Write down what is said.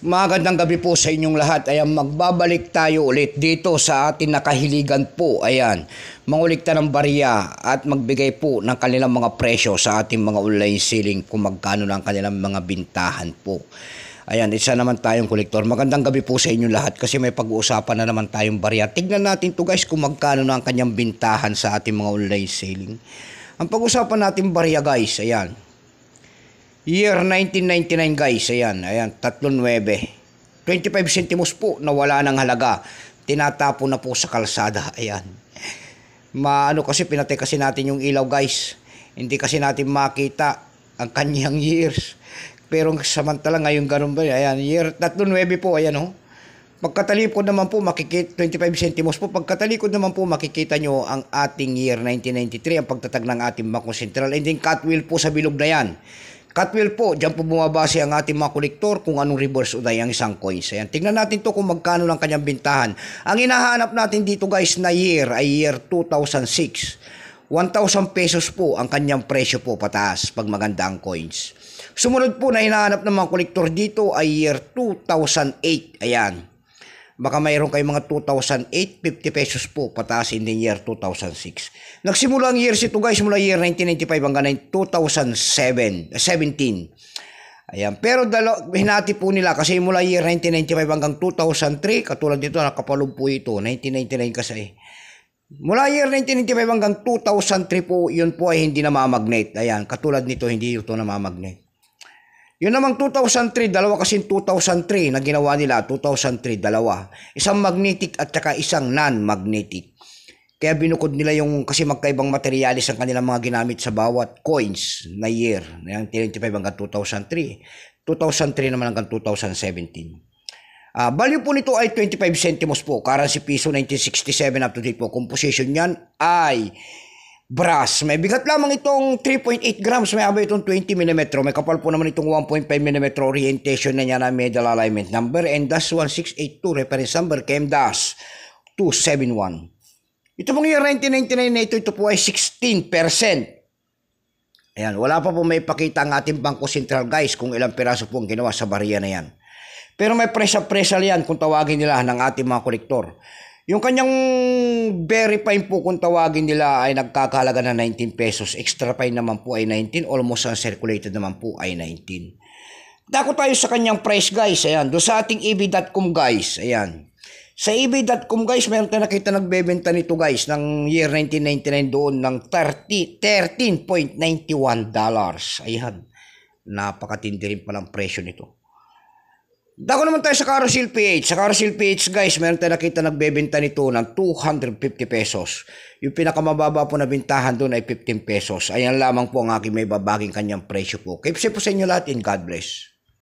Magandang gabi po sa inyong lahat. Ayan, magbabalik tayo ulit dito sa ating nakahiligan po. Ayan, mangulikta ng barya at magbigay po ng kanilang mga presyo sa ating mga online selling kung magkano ng kanilang mga bintahan po. Ayan, isa naman tayong kolektor. Magandang gabi po sa inyong lahat kasi may pag-uusapan na naman tayong barya. Tignan natin to guys kung magkano na ang kanyang bintahan sa ating mga online selling. Ang pag-uusapan natin barya guys, ayan. Year 1999 guys, ayan, 39. 25 centimos po na wala ng halaga. Tinatapo na po sa kalsada, ayan. Maano kasi pinatay kasi natin yung ilaw guys. Hindi kasi natin makita ang kanyang years. Pero samantala ngayon ganun ba, ayan, year 39 po, ayan oh. Pagkatalikod naman po makikita 25 centimos po. Pagkatalikod naman po makikita nyo ang ating year 1993, ang pagtatag ng ating Bangko Sentral. And then cutwheel po sa bilog na yan. Cutwheel po, dyan po bumabase ang ating mga kolektor kung anong reverse uday ang isang coins. Ayan, tingnan natin to kung magkano lang kanyang bintahan. Ang hinahanap natin dito guys na year ay year 2006. 1,000 pesos po ang kanyang presyo po pataas pag maganda ang coins. Sumunod po na hinahanap ng mga kolektor dito ay year 2008. Ayan. Baka mayroon kayong mga 2008, 50 pesos po pataas in the year 2006. Nagsimula ang years ito guys mula year 1995 hanggang 2017. Ayan. Pero hinati po nila kasi mula year 1995 hanggang 2003, katulad dito nakapalog po ito, 1999 kasi. Mula year 1995 hanggang 2003 po, yun po ay hindi namamagnet. Ayan, katulad nito hindi ito namamagnet. Yun namang 2003, dalawa kasi 2003 na ginawa nila, 2003, dalawa. Isang magnetic at saka isang non-magnetic. Kaya binukod nila yung kasi magkaibang materialis ang kanilang mga ginamit sa bawat coins na year. 1995 hanggang 2003. 2003 naman hanggang 2017. Value po nito ay 25 centimos po. Currency piso 1967 up to date po. Composition niyan ay brass. May bigat lamang itong 3.8 grams. May haba itong 20 mm. May kapal po naman itong 1.5 mm orientation na niya na medal alignment number. And-1682 reference number KM-271. Ito pong year 1999 na ito po ay 16%. Ayan, wala pa po may pakita ang ating Bangko Sentral guys kung ilang piraso po ang ginawa sa barya na yan. Pero may presa-presa yan kung tawagin nila ng ating mga kolektor. Yung kanyang very fine po kung tawagin nila ay nagkakahalaga na 19 pesos. Extra fine naman po ay 19. Almost uncirculated naman po ay 19. Dako tayo sa kanyang price guys. Ayan. Doon sa ating eb.com guys. Ayan. Sa eb.com guys, meron tayo nakita nagbebenta nito guys ng year 1999 doon ng $13.91. Ayan. Napakatindi rin palang presyo nito. Dako naman tayo sa Carousel PH. Sa Carousel PH guys, meron tayo nakita nagbebenta nito ng 250 pesos. Yung pinakamababa po na bintahan doon ay 15 pesos. Ayan lamang po ang aking may babaging kanyang presyo po. Keep safe po sa inyo lahat and God bless.